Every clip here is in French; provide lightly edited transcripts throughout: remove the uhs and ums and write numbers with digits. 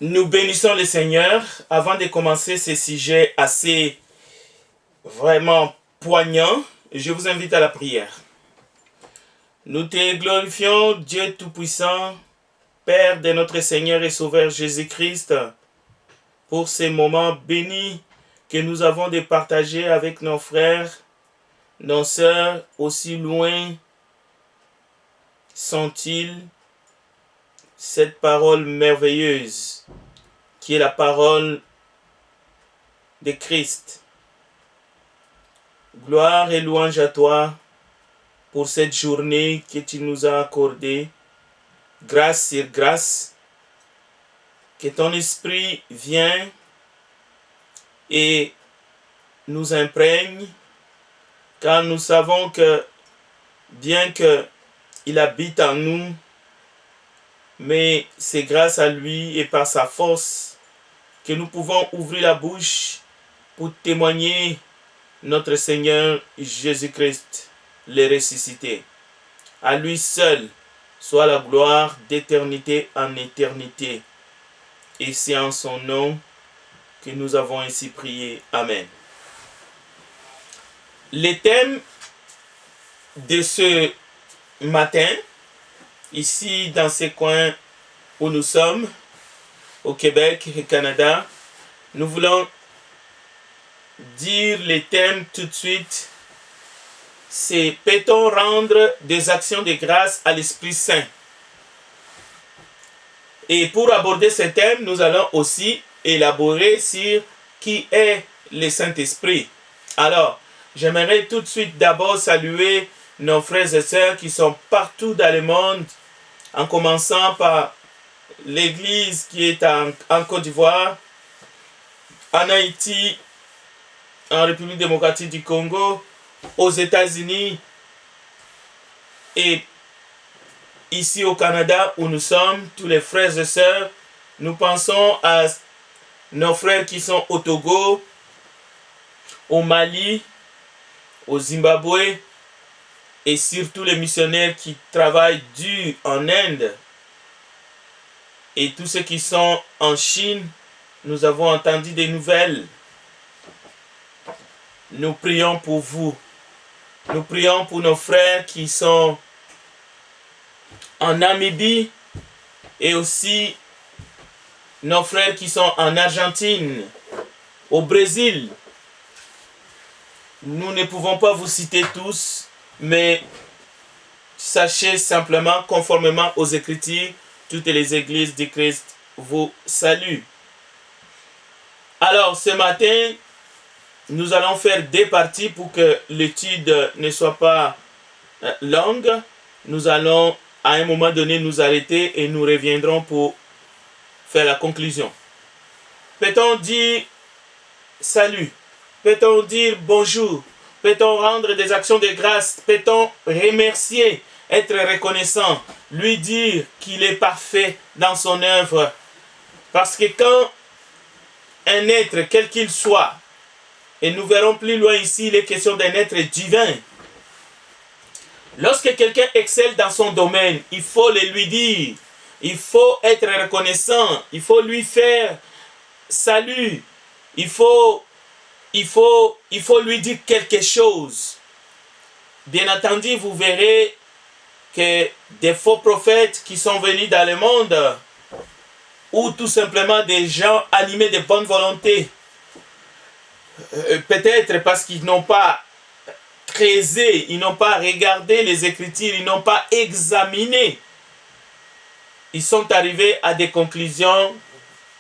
Nous bénissons le Seigneur avant de commencer ce sujet assez vraiment poignant. Je vous invite à la prière. Nous te glorifions, Dieu Tout-Puissant, Père de notre Seigneur et Sauveur Jésus-Christ, pour ces moments bénis que nous avons de partager avec nos frères, nos sœurs, aussi loin sont-ils, cette parole merveilleuse qui est la parole de Christ. Gloire et louange à toi pour cette journée que tu nous as accordée. Grâce sur grâce, que ton esprit vienne et nous imprègne, car nous savons que bien qu'il habite en nous, mais c'est grâce à lui et par sa force que nous pouvons ouvrir la bouche pour témoigner notre Seigneur Jésus-Christ, le ressuscité. À lui seul soit la gloire d'éternité en éternité. Et c'est en son nom que nous avons ainsi prié. Amen. Le thème de ce matin, ici dans ces coins où nous sommes, au Québec et au Canada, nous voulons dire les thèmes tout de suite. C'est peut-on rendre des actions de grâce à l'Esprit Saint? Et pour aborder ce thème, nous allons aussi élaborer sur qui est le Saint-Esprit. Alors, j'aimerais tout de suite d'abord saluer nos frères et sœurs qui sont partout dans le monde, en commençant par l'Église qui est en Côte d'Ivoire, en Haïti, en République démocratique du Congo, aux États-Unis et ici au Canada où nous sommes, tous les frères et sœurs. Nous pensons à nos frères qui sont au Togo, au Mali, au Zimbabwe et surtout les missionnaires qui travaillent dur en Inde et tous ceux qui sont en Chine. Nous avons entendu des nouvelles. Nous prions pour vous. Nous prions pour nos frères qui sont en Namibie et aussi nos frères qui sont en Argentine, au Brésil. Nous ne pouvons pas vous citer tous, mais sachez simplement, conformément aux Écritures, toutes les églises du Christ vous saluent. Alors, ce matin, nous allons faire deux parties pour que l'étude ne soit pas longue. Nous allons à un moment donné nous arrêter et nous reviendrons pour faire la conclusion. Peut-on dire salut? Peut-on dire bonjour? Peut-on rendre des actions de grâce? Peut-on remercier, être reconnaissant, lui dire qu'il est parfait dans son œuvre? Parce que quand un être, quel qu'il soit, et nous verrons plus loin ici, il est question d'un être divin. Lorsque quelqu'un excelle dans son domaine, il faut le lui dire. Il faut être reconnaissant. Il faut lui faire salut. Il faut lui dire quelque chose. Bien entendu, vous verrez que des faux prophètes qui sont venus dans le monde, ou tout simplement des gens animés de bonne volonté, peut-être parce qu'ils n'ont pas creusé, ils n'ont pas regardé les Écritures, ils n'ont pas examiné. Ils sont arrivés à des conclusions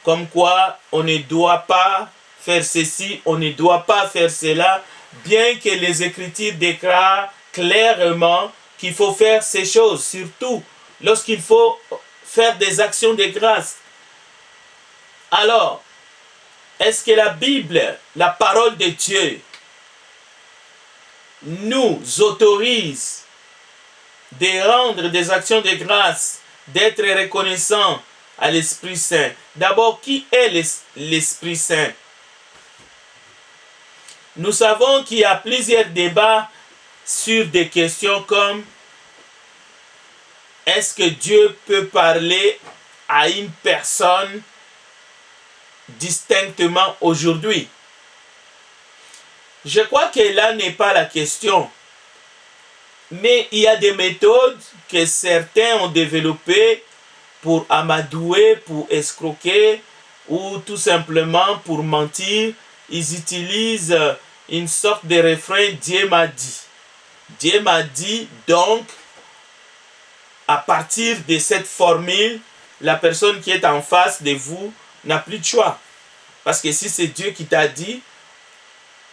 comme quoi on ne doit pas faire ceci, on ne doit pas faire cela, bien que les Écritures déclarent clairement qu'il faut faire ces choses, surtout lorsqu'il faut faire des actions de grâce. Alors, est-ce que la Bible, la parole de Dieu, nous autorise de rendre des actions de grâce, d'être reconnaissant à l'Esprit Saint? D'abord, qui est l'Esprit Saint? Nous savons qu'il y a plusieurs débats sur des questions comme est-ce que Dieu peut parler à une personne distinctement aujourd'hui? Je crois que là n'est pas la question. Mais il y a des méthodes que certains ont développées pour amadouer, pour escroquer ou tout simplement pour mentir. Ils utilisent une sorte de refrain « Dieu m'a dit ». Dieu m'a dit, donc, à partir de cette formule, la personne qui est en face de vous n'a plus de choix. Parce que si c'est Dieu qui t'a dit,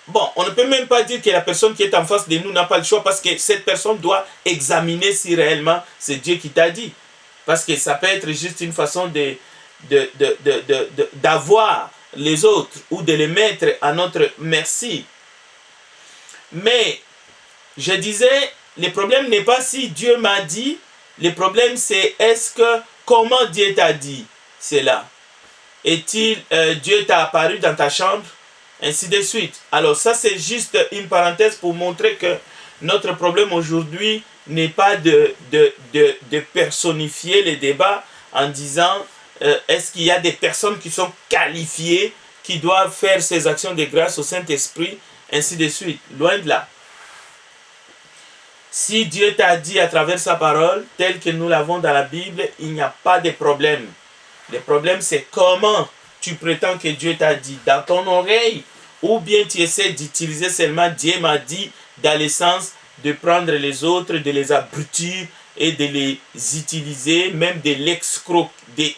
bon, on ne peut même pas dire que la personne qui est en face de nous n'a pas le choix parce que cette personne doit examiner si réellement c'est Dieu qui t'a dit. Parce que ça peut être juste une façon d'avoir les autres ou de les mettre à notre merci. Mais, je disais, le problème n'est pas si Dieu m'a dit, le problème c'est comment Dieu t'a dit cela. Dieu t'a apparu dans ta chambre, ainsi de suite. Alors ça c'est juste une parenthèse pour montrer que notre problème aujourd'hui n'est pas de personnifier les débats en disant est-ce qu'il y a des personnes qui sont qualifiées, qui doivent faire ces actions de grâce au Saint-Esprit, ainsi de suite. Loin de là. Si Dieu t'a dit à travers sa parole, tel que nous l'avons dans la Bible, il n'y a pas de problème. Le problème, c'est comment tu prétends que Dieu t'a dit dans ton oreille, ou bien tu essaies d'utiliser seulement Dieu m'a dit dans le sens de prendre les autres, de les abrutir et de les utiliser, même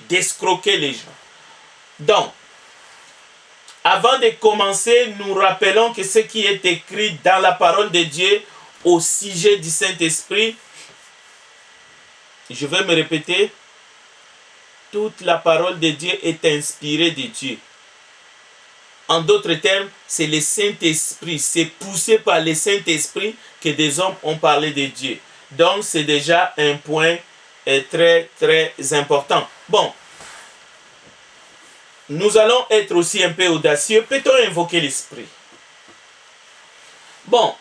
d'escroquer les gens. Donc, avant de commencer, nous rappelons que ce qui est écrit dans la parole de Dieu au sujet du Saint-Esprit, je vais me répéter, toute la parole de Dieu est inspirée de Dieu. En d'autres termes, c'est le Saint-Esprit, c'est poussé par le Saint-Esprit que des hommes ont parlé de Dieu. Donc, c'est déjà un point très, très important. Bon, nous allons être aussi un peu audacieux. Peut-on invoquer l'Esprit? Bon,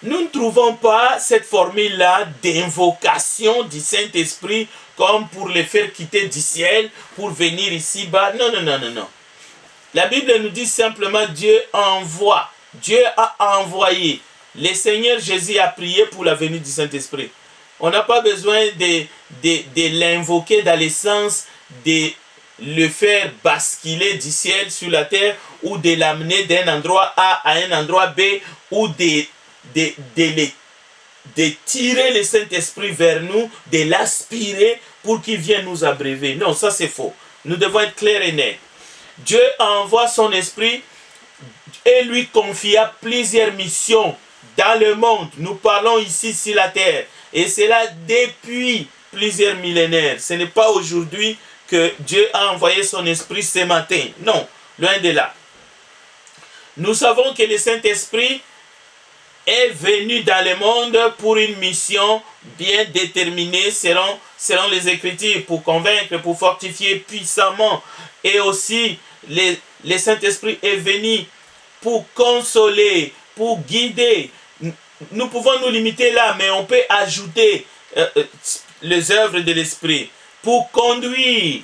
nous ne trouvons pas cette formule-là d'invocation du Saint-Esprit comme pour le faire quitter du ciel, pour venir ici-bas. Non, non, non, non, non. La Bible nous dit simplement Dieu envoie. Dieu a envoyé. Le Seigneur Jésus a prié pour la venue du Saint-Esprit. On n'a pas besoin de l'invoquer dans le sens de le faire basculer du ciel sur la terre ou de l'amener d'un endroit A à un endroit B ou de tirer le Saint-Esprit vers nous, de l'aspirer pour qu'il vienne nous abreuver. Non, ça c'est faux. Nous devons être clairs et nets. Dieu envoie son esprit et lui confia plusieurs missions dans le monde. Nous parlons ici sur la terre. Et c'est là depuis plusieurs millénaires. Ce n'est pas aujourd'hui que Dieu a envoyé son esprit ce matin. Non, loin de là. Nous savons que le Saint-Esprit est venu dans le monde pour une mission bien déterminée selon les Écritures, pour convaincre, pour fortifier puissamment. Et aussi, le Saint-Esprit est venu pour consoler, pour guider. Nous pouvons nous limiter là, mais on peut ajouter les œuvres de l'Esprit pour conduire.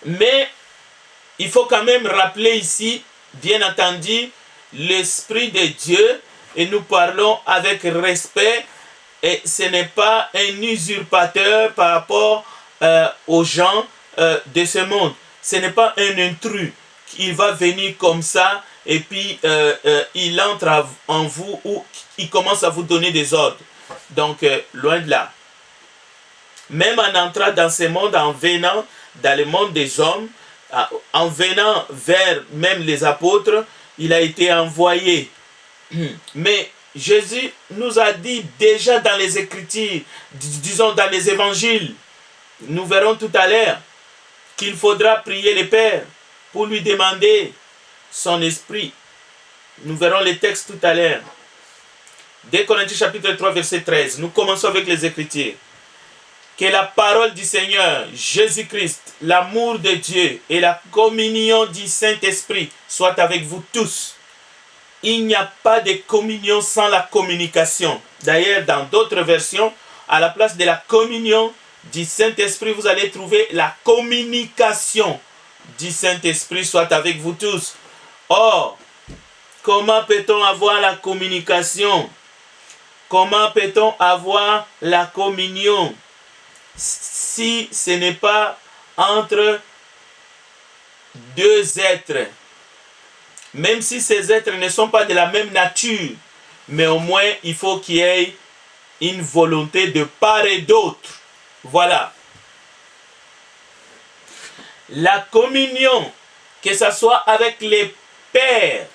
Mais il faut quand même rappeler ici, bien entendu, l'Esprit de Dieu, et nous parlons avec respect, et ce n'est pas un usurpateur par rapport aux gens de ce monde. Ce n'est pas un intrus qui va venir comme ça et puis il entre en vous ou il commence à vous donner des ordres. Donc, loin de là. Même en entrant dans ce monde, en venant dans le monde des hommes, en venant vers même les apôtres, il a été envoyé. Mais Jésus nous a dit déjà dans les Écritures, disons dans les évangiles, nous verrons tout à l'heure, qu'il faudra prier le Père pour lui demander son esprit. Nous verrons les textes tout à l'heure. 2 Corinthiens chapitre 3 verset 13. Nous commençons avec les Écritures. Que la parole du Seigneur, Jésus-Christ, l'amour de Dieu et la communion du Saint-Esprit soient avec vous tous. Il n'y a pas de communion sans la communication. D'ailleurs, dans d'autres versions, à la place de la communion du Saint-Esprit, vous allez trouver la communication du Saint-Esprit soit avec vous tous. Or, comment peut-on avoir la communication? Comment peut-on avoir la communion si ce n'est pas entre deux êtres? Même si ces êtres ne sont pas de la même nature, mais au moins il faut qu'il y ait une volonté de part et d'autre. Voilà. La communion, que ce soit avec les pères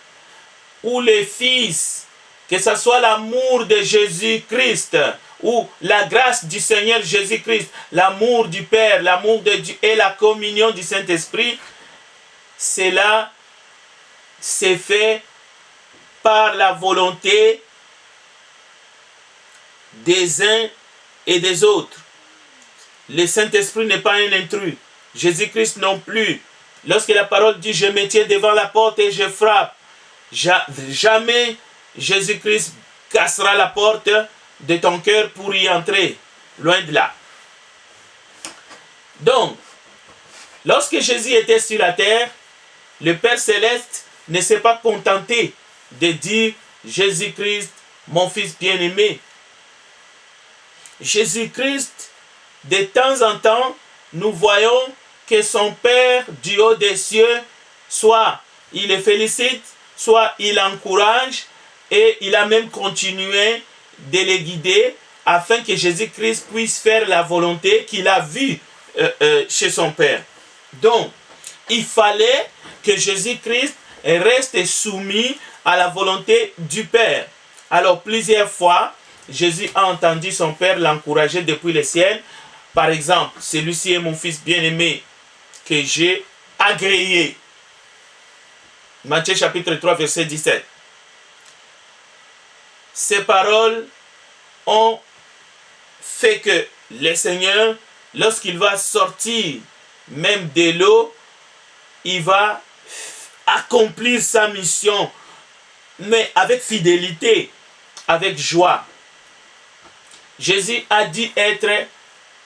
ou les fils, que ce soit l'amour de Jésus-Christ ou la grâce du Seigneur Jésus-Christ, l'amour du Père, l'amour de Dieu et la communion du Saint-Esprit, cela c'est fait par la volonté des uns et des autres. Le Saint-Esprit n'est pas un intrus. Jésus-Christ non plus. Lorsque la parole dit « Je me tiens devant la porte et je frappe », jamais Jésus-Christ cassera la porte de ton cœur pour y entrer. Loin de là. Donc, lorsque Jésus était sur la terre, le Père Céleste ne s'est pas contenté de dire « Jésus-Christ, mon Fils bien-aimé ». Jésus-Christ, de temps en temps, nous voyons que son Père du haut des cieux, soit il le félicite, soit il l'encourage, et il a même continué de les guider afin que Jésus-Christ puisse faire la volonté qu'il a vue chez son Père. Donc, il fallait que Jésus-Christ reste soumis à la volonté du Père. Alors, plusieurs fois, Jésus a entendu son Père l'encourager depuis le ciel. Par exemple, celui-ci est mon Fils bien-aimé que j'ai agréé. Matthieu chapitre 3, verset 17. Ces paroles ont fait que le Seigneur, lorsqu'il va sortir même de l'eau, il va accomplir sa mission, mais avec fidélité, avec joie. Jésus a dit être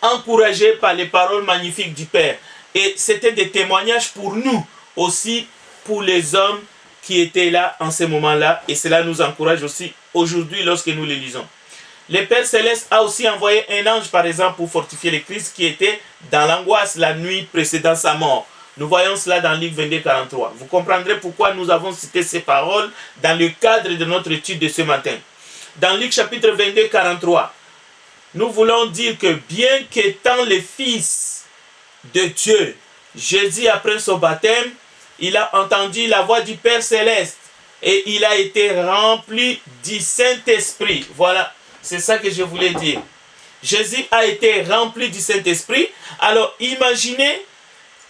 encouragé par les paroles magnifiques du Père. Et c'était des témoignages pour nous, aussi pour les hommes qui étaient là en ce moment-là. Et cela nous encourage aussi aujourd'hui lorsque nous les lisons. Le Père Céleste a aussi envoyé un ange, par exemple, pour fortifier le Christ qui était dans l'angoisse la nuit précédant sa mort. Nous voyons cela dans Luc 22, 43. Vous comprendrez pourquoi nous avons cité ces paroles dans le cadre de notre étude de ce matin. Dans Luc chapitre 22, 43, nous voulons dire que bien qu'étant le Fils de Dieu, Jésus, après son baptême, il a entendu la voix du Père Céleste et il a été rempli du Saint-Esprit. Voilà, c'est ça que je voulais dire. Jésus a été rempli du Saint-Esprit. Alors imaginez,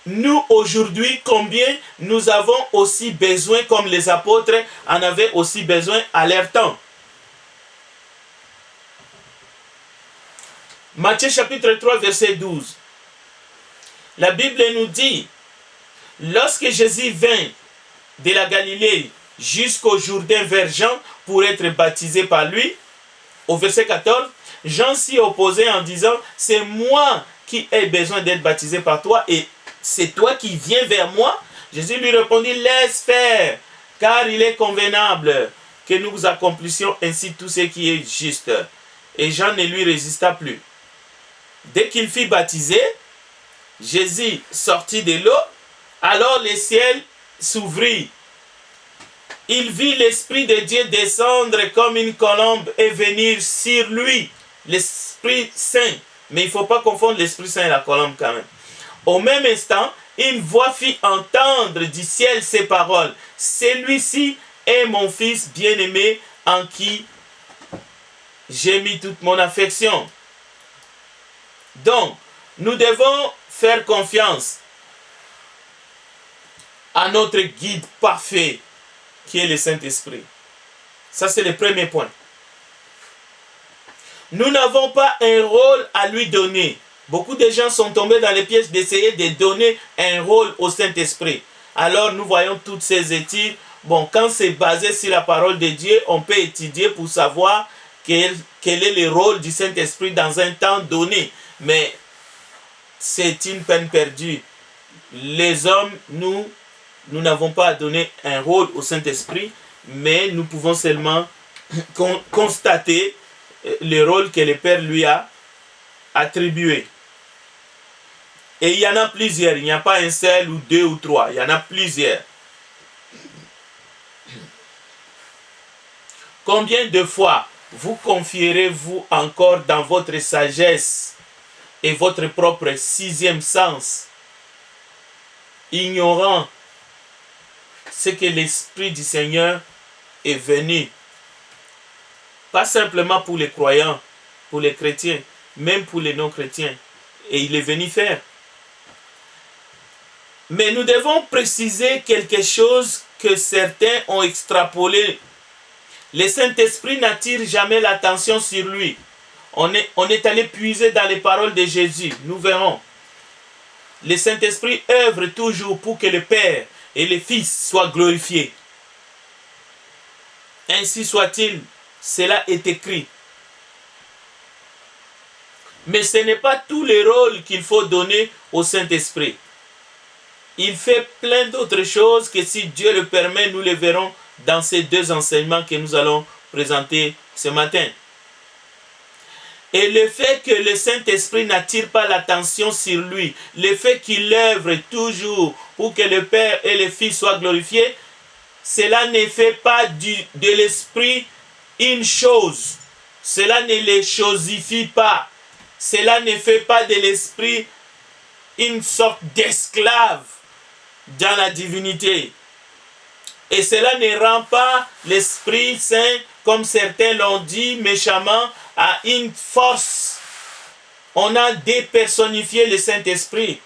nous aujourd'hui, combien nous avons aussi besoin, comme les apôtres en avaient aussi besoin à leur temps. Matthieu chapitre 3, verset 12. La Bible nous dit, lorsque Jésus vint de la Galilée jusqu'au Jourdain vers Jean pour être baptisé par lui, au verset 14, Jean s'y opposait en disant, c'est moi qui ai besoin d'être baptisé par toi et c'est toi qui viens vers moi. Jésus lui répondit, laisse faire, car il est convenable que nous accomplissions ainsi tout ce qui est juste. Et Jean ne lui résista plus. Dès qu'il fut baptisé, Jésus sortit de l'eau, alors le ciel s'ouvrit. Il vit l'Esprit de Dieu descendre comme une colombe et venir sur lui, l'Esprit Saint. Mais il ne faut pas confondre l'Esprit Saint et la colombe quand même. Au même instant, une voix fit entendre du ciel ces paroles. Celui-ci est mon Fils bien-aimé en qui j'ai mis toute mon affection. Donc, nous devons faire confiance à notre guide parfait qui est le Saint-Esprit. Ça, c'est le premier point. Nous n'avons pas un rôle à lui donner. Beaucoup de gens sont tombés dans les pièges d'essayer de donner un rôle au Saint-Esprit. Alors nous voyons toutes ces études. Bon, quand c'est basé sur la parole de Dieu, on peut étudier pour savoir quel est le rôle du Saint-Esprit dans un temps donné. Mais c'est une peine perdue. Les hommes, nous n'avons pas à donner un rôle au Saint-Esprit, mais nous pouvons seulement constater le rôle que le Père lui a attribué. Et il y en a plusieurs, il n'y a pas un seul ou deux ou trois, il y en a plusieurs. Combien de fois vous confierez-vous encore dans votre sagesse et votre propre sixième sens, ignorant ce que l'Esprit du Seigneur est venu, pas simplement pour les croyants, pour les chrétiens, même pour les non-chrétiens, et il est venu faire. Mais nous devons préciser quelque chose que certains ont extrapolé. Le Saint-Esprit n'attire jamais l'attention sur lui. On est allé puiser dans les paroles de Jésus. Nous verrons. Le Saint-Esprit œuvre toujours pour que le Père et le Fils soient glorifiés. Ainsi soit-il, cela est écrit. Mais ce n'est pas tout le rôle qu'il faut donner au Saint-Esprit. Il fait plein d'autres choses que si Dieu le permet, nous les verrons dans ces deux enseignements que nous allons présenter ce matin. Et le fait que le Saint-Esprit n'attire pas l'attention sur lui, le fait qu'il œuvre toujours pour que le Père et le Fils soient glorifiés, cela ne fait pas de l'Esprit une chose. Cela ne le chosifie pas. Cela ne fait pas de l'Esprit une sorte d'esclave dans la divinité. Et cela ne rend pas l'Esprit Saint, comme certains l'ont dit méchamment, à une force. On a dépersonnifié le Saint-Esprit.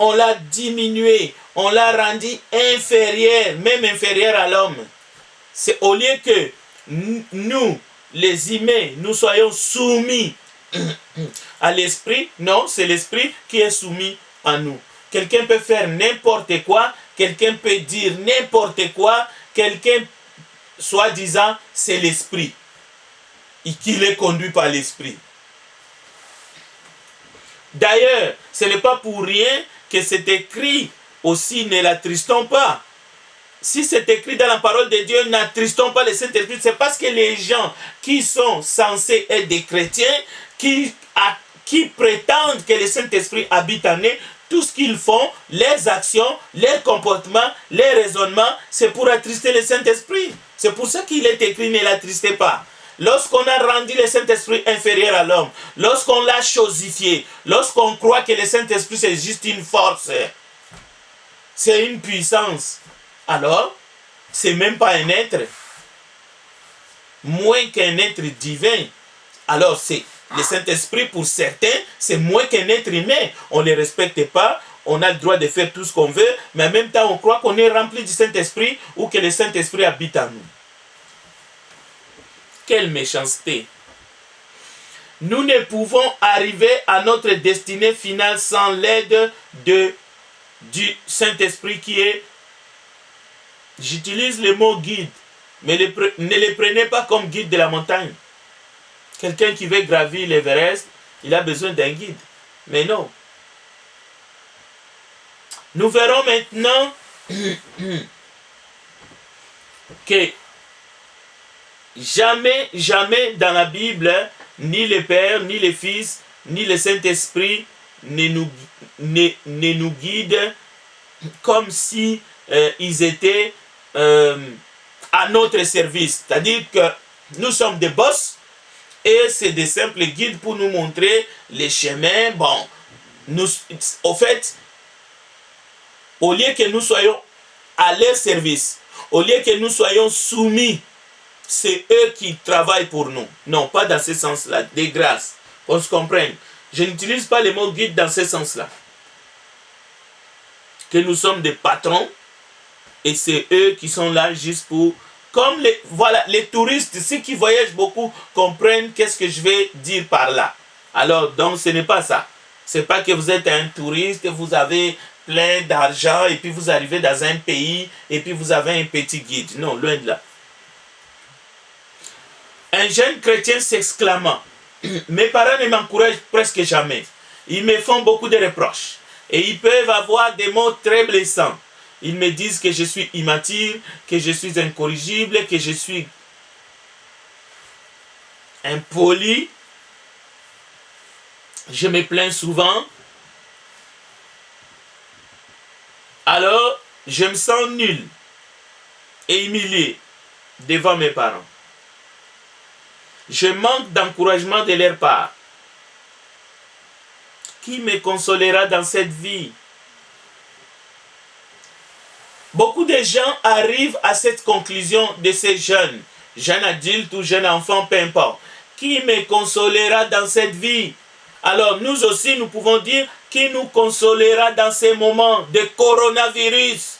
On l'a diminué. On l'a rendu inférieur, même inférieur à l'homme. C'est au lieu que nous, les humains, nous soyons soumis à l'Esprit. Non, c'est l'Esprit qui est soumis à nous. Quelqu'un peut faire n'importe quoi, quelqu'un peut dire n'importe quoi, quelqu'un, soi-disant, c'est l'Esprit. Et qu'il est conduit par l'Esprit. D'ailleurs, ce n'est pas pour rien que c'est écrit aussi, ne l'attristons pas. Si c'est écrit dans la parole de Dieu, n'attristons pas le Saint-Esprit, c'est parce que les gens qui sont censés être des chrétiens, qui prétendent que le Saint-Esprit habite en eux, tout ce qu'ils font, leurs actions, leurs comportements, leurs raisonnements, c'est pour attrister le Saint-Esprit. C'est pour ça qu'il est écrit, ne l'attristez pas. Lorsqu'on a rendu le Saint-Esprit inférieur à l'homme, lorsqu'on l'a chosifié, lorsqu'on croit que le Saint-Esprit c'est juste une force, c'est une puissance, alors c'est même pas un être, moins qu'un être divin. Alors c'est le Saint-Esprit pour certains, c'est moins qu'un être humain. On ne les respecte pas, on a le droit de faire tout ce qu'on veut, mais en même temps on croit qu'on est rempli du Saint-Esprit ou que le Saint-Esprit habite en nous. Quelle méchanceté! Nous ne pouvons arriver à notre destinée finale sans l'aide du Saint-Esprit qui est, j'utilise le mot guide, mais ne le prenez pas comme guide de la montagne. Quelqu'un qui veut gravir l'Everest, il a besoin d'un guide. Mais non. Nous verrons maintenant que jamais dans la Bible, ni le Père, ni le Fils, ni le Saint-Esprit ne nous guident comme si ils étaient à notre service. C'est-à-dire que nous sommes des boss et c'est des simples guides pour nous montrer les chemins. Bon, au fait, au lieu que nous soyons à leur service, au lieu que nous soyons soumis, c'est eux qui travaillent pour nous. Non, pas dans ce sens-là, de grâce, qu'on se comprenne. Je n'utilise pas le mot guide dans ce sens-là. Que nous sommes des patrons et c'est eux qui sont là juste pour... Comme les touristes, ceux qui voyagent beaucoup, comprennent qu'est-ce que je vais dire par là. Alors, donc, ce n'est pas ça. Ce n'est pas que vous êtes un touriste, vous avez plein d'argent et puis vous arrivez dans un pays et puis vous avez un petit guide. Non, loin de là. Un jeune chrétien s'exclamant, mes parents ne m'encouragent presque jamais. Ils me font beaucoup de reproches. Et ils peuvent avoir des mots très blessants. Ils me disent que je suis immature, que je suis incorrigible, que je suis impoli. Je me plains souvent. Alors, je me sens nul et humilié devant mes parents. Je manque d'encouragement de leur part. Qui me consolera dans cette vie? Beaucoup de gens arrivent à cette conclusion de ces jeunes adultes ou jeunes enfants, peu importe. Qui me consolera dans cette vie? Alors nous aussi, nous pouvons dire qui nous consolera dans ces moments de coronavirus.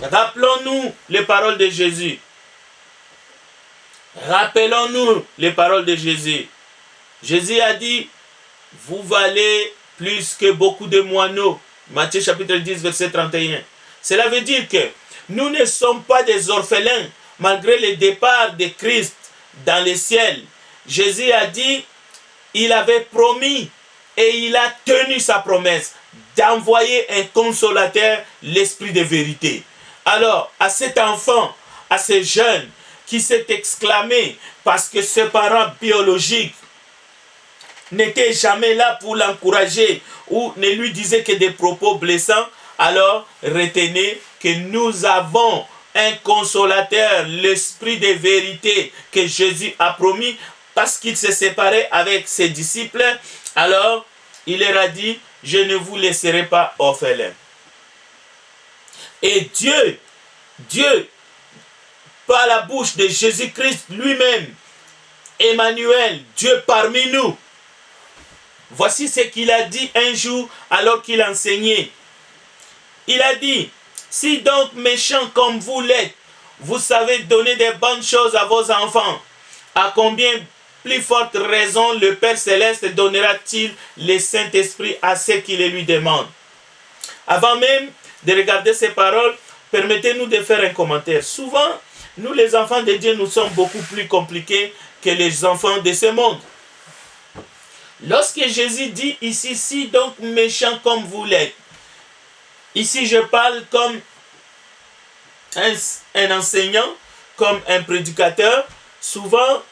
Rappelons-nous les paroles de Jésus. Rappelons-nous les paroles de Jésus. Jésus a dit, vous valez plus que beaucoup de moineaux. Matthieu chapitre 10, verset 31. Cela veut dire que nous ne sommes pas des orphelins malgré le départ de Christ dans le ciel. Jésus a dit, il avait promis et il a tenu sa promesse d'envoyer un consolateur, l'esprit de vérité. Alors, à cet enfant, à ce jeune qui s'est exclamé parce que ses parents biologiques n'étaient jamais là pour l'encourager ou ne lui disaient que des propos blessants, alors retenez que nous avons un consolateur, l'esprit de vérité que Jésus a promis parce qu'il s'est séparé avec ses disciples. Alors, il leur a dit, je ne vous laisserai pas orphelins. Et Dieu, par la bouche de Jésus-Christ lui-même, Emmanuel, Dieu parmi nous, voici ce qu'il a dit un jour alors qu'il enseignait. Il a dit, si donc méchants comme vous l'êtes, vous savez donner des bonnes choses à vos enfants, à combien plus forte raison le Père Céleste donnera-t-il le Saint-Esprit à ceux qui le lui demandent? Avant même de regarder ces paroles, permettez-nous de faire un commentaire. Souvent, nous les enfants de Dieu, nous sommes beaucoup plus compliqués que les enfants de ce monde. Lorsque Jésus dit ici, si donc méchants comme vous l'êtes, ici je parle comme un enseignant, comme un prédicateur, souvent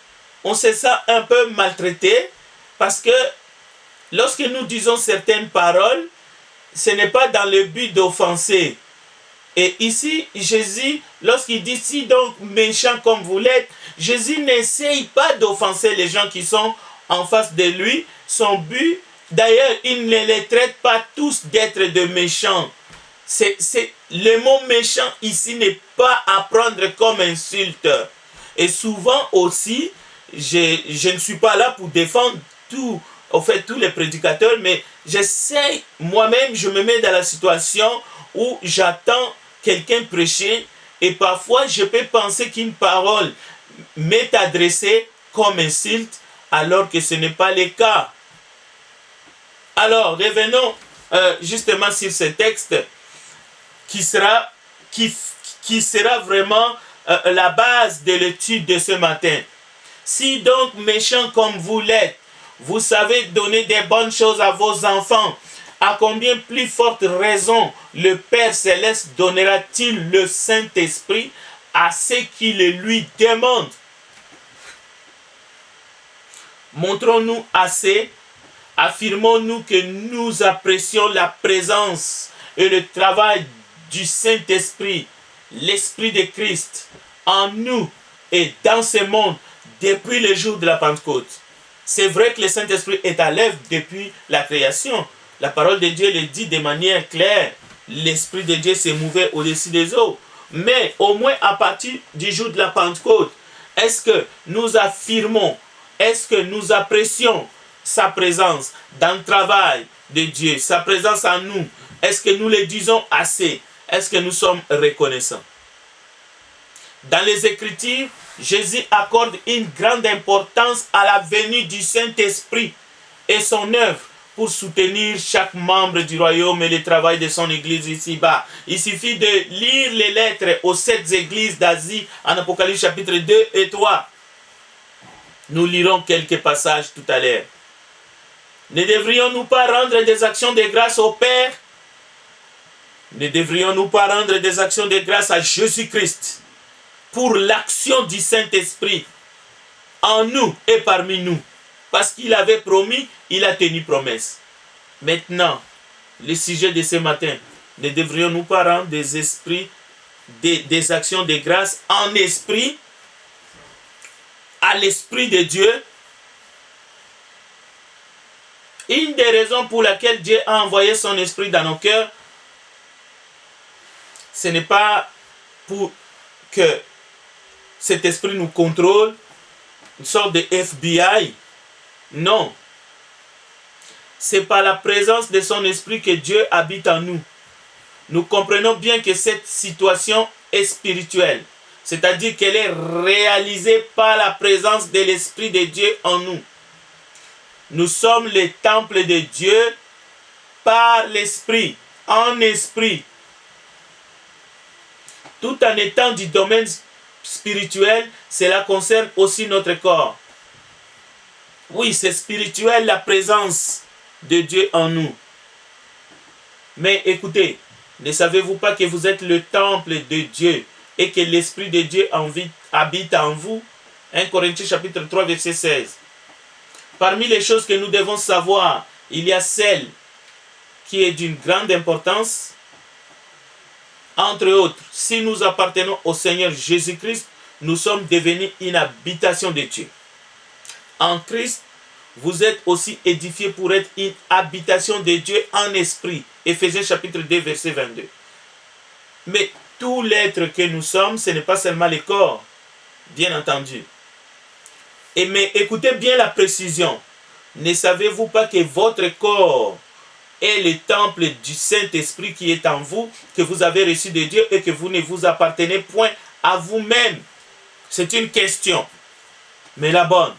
on se sent un peu maltraité parce que lorsque nous disons certaines paroles, ce n'est pas dans le but d'offenser. Et ici, Jésus, lorsqu'il dit si donc méchant comme vous l'êtes, Jésus n'essaye pas d'offenser les gens qui sont en face de lui. Son but, d'ailleurs, il ne les traite pas tous d'être de méchants. Le mot méchant ici n'est pas à prendre comme insulte. Et souvent aussi, je ne suis pas là pour défendre tous les prédicateurs, mais j'essaie, moi-même, je me mets dans la situation où j'attends quelqu'un prêcher et parfois je peux penser qu'une parole m'est adressée comme insulte alors que ce n'est pas le cas. Alors, revenons justement sur ce texte qui sera vraiment la base de l'étude de ce matin. Si donc méchants comme vous l'êtes, vous savez donner des bonnes choses à vos enfants, à combien plus forte raison le Père Céleste donnera-t-il le Saint-Esprit à ceux qui le lui demandent? Montrons-nous assez, affirmons-nous que nous apprécions la présence et le travail du Saint-Esprit, l'Esprit de Christ, en nous et dans ce monde depuis le jour de la Pentecôte. C'est vrai que le Saint-Esprit est à l'œuvre depuis la création. La parole de Dieu le dit de manière claire. L'Esprit de Dieu s'est mouvé au-dessus des eaux. Mais au moins à partir du jour de la Pentecôte, est-ce que nous affirmons, est-ce que nous apprécions sa présence dans le travail de Dieu, sa présence en nous? Est-ce que nous le disons assez? Est-ce que nous sommes reconnaissants? Dans les Écritures, Jésus accorde une grande importance à la venue du Saint-Esprit et son œuvre pour soutenir chaque membre du royaume et le travail de son église ici-bas. Il suffit de lire les lettres aux 7 églises d'Asie en Apocalypse chapitre 2 et 3. Nous lirons quelques passages tout à l'heure. Ne devrions-nous pas rendre des actions de grâce au Père? Ne devrions-nous pas rendre des actions de grâce à Jésus-Christ pour l'action du Saint-Esprit en nous et parmi nous? Parce qu'il avait promis, il a tenu promesse. Maintenant, le sujet de ce matin, ne devrions-nous pas rendre des actions de grâce en esprit à l'Esprit de Dieu? Une des raisons pour laquelle Dieu a envoyé son esprit dans nos cœurs, ce n'est pas pour que cet esprit nous contrôle, une sorte de FBI. Non. C'est par la présence de son esprit que Dieu habite en nous. Nous comprenons bien que cette situation est spirituelle, c'est-à-dire qu'elle est réalisée par la présence de l'Esprit de Dieu en nous. Nous sommes le temple de Dieu par l'Esprit, en esprit. Tout en étant du domaine spirituel, cela concerne aussi notre corps. Oui, c'est spirituel la présence de Dieu en nous. Mais écoutez, ne savez-vous pas que vous êtes le temple de Dieu et que l'Esprit de Dieu habite en vous? 1 Corinthiens chapitre 3 verset 16. Parmi les choses que nous devons savoir, il y a celle qui est d'une grande importance. Entre autres, si nous appartenons au Seigneur Jésus-Christ, nous sommes devenus une habitation de Dieu. En Christ, vous êtes aussi édifiés pour être une habitation de Dieu en esprit. Éphésiens chapitre 2, verset 22. Mais tout l'être que nous sommes, ce n'est pas seulement le corps, bien entendu. Mais écoutez bien la précision. Ne savez-vous pas que votre corps est le temple du Saint-Esprit qui est en vous, que vous avez reçu de Dieu et que vous ne vous appartenez point à vous-même? C'est une question, mais la bonne.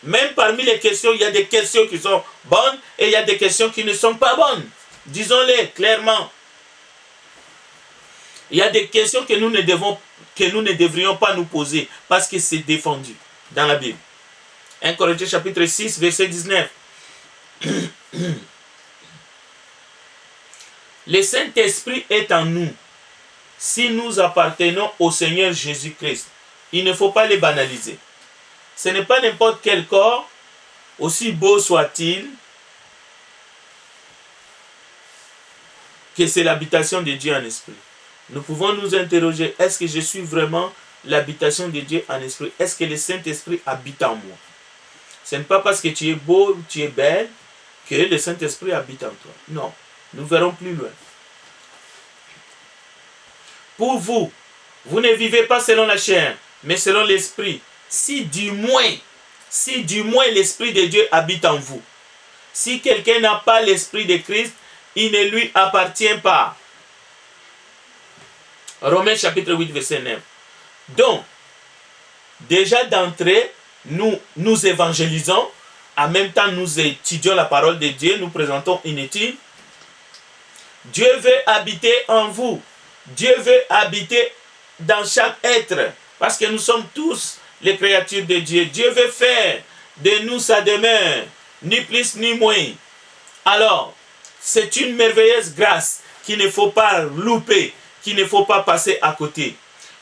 Même parmi les questions, il y a des questions qui sont bonnes et il y a des questions qui ne sont pas bonnes. Disons-les clairement. Il y a des questions que nous ne devrions pas nous poser parce que c'est défendu dans la Bible. 1 Corinthiens chapitre 6, verset 19. Le Saint-Esprit est en nous si nous appartenons au Seigneur Jésus-Christ. Il ne faut pas les banaliser. Ce n'est pas n'importe quel corps, aussi beau soit-il, que c'est l'habitation de Dieu en esprit. Nous pouvons nous interroger, est-ce que je suis vraiment l'habitation de Dieu en esprit? Est-ce que le Saint-Esprit habite en moi? Ce n'est pas parce que tu es beau, tu es belle, que le Saint-Esprit habite en toi. Non, nous verrons plus loin. Pour vous, vous ne vivez pas selon la chair, mais selon l'Esprit. Si du moins l'Esprit de Dieu habite en vous. Si quelqu'un n'a pas l'Esprit de Christ, il ne lui appartient pas. Romains chapitre 8, verset 9. Donc, déjà d'entrée, nous évangélisons, en même temps nous étudions la parole de Dieu, nous présentons une étude. Dieu veut habiter en vous. Dieu veut habiter dans chaque être, parce que nous sommes tous les créatures de Dieu. Dieu veut faire de nous sa demeure, ni plus ni moins. Alors, c'est une merveilleuse grâce qu'il ne faut pas louper, qu'il ne faut pas passer à côté.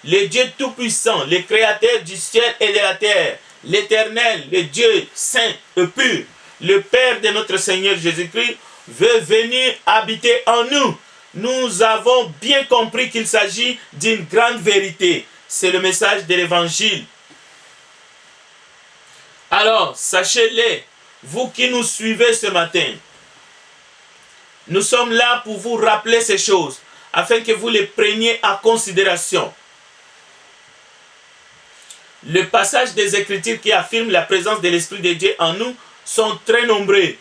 Le Dieu Tout-Puissant, le Créateur du ciel et de la terre, l'Éternel, le Dieu saint et pur, le Père de notre Seigneur Jésus-Christ, veut venir habiter en nous. Nous avons bien compris qu'il s'agit d'une grande vérité. C'est le message de l'Évangile. Alors, sachez-le, vous qui nous suivez ce matin, nous sommes là pour vous rappeler ces choses, afin que vous les preniez en considération. Le passage des Écritures qui affirment la présence de l'Esprit de Dieu en nous sont très nombreux,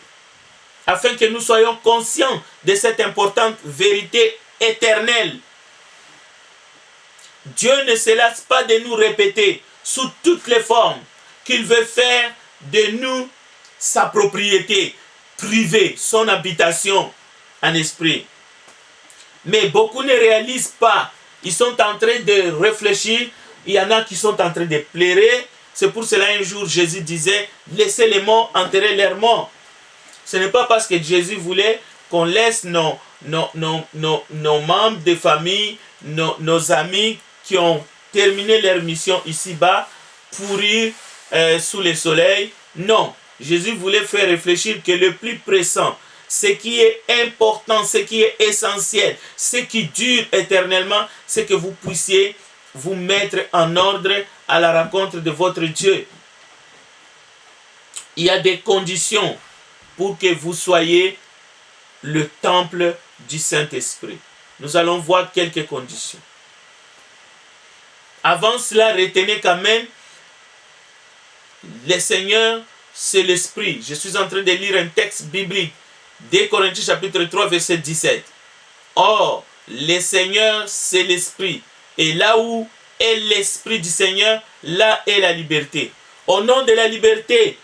afin que nous soyons conscients de cette importante vérité éternelle. Dieu ne se lasse pas de nous répéter sous toutes les formes qu'il veut faire de nous sa propriété privée, son habitation en esprit. Mais beaucoup ne réalisent pas. Ils sont en train de réfléchir. Il y en a qui sont en train de pleurer. C'est pour cela un jour Jésus disait, laissez les morts enterrer leurs morts. Ce n'est pas parce que Jésus voulait qu'on laisse nos membres de famille, nos amis qui ont terminé leur mission ici-bas, pourrir sous le soleil. Non, Jésus voulait faire réfléchir que le plus pressant, ce qui est important, ce qui est essentiel, ce qui dure éternellement, c'est que vous puissiez vous mettre en ordre à la rencontre de votre Dieu. Il y a des conditions pour que vous soyez le temple du Saint-Esprit. Nous allons voir quelques conditions. Avant cela, retenez quand même, le Seigneur, c'est l'Esprit. Je suis en train de lire un texte biblique, 2 Corinthiens chapitre 3, verset 17. Or, le Seigneur, c'est l'Esprit. Et là où est l'Esprit du Seigneur, là est la liberté. Au nom de la liberté,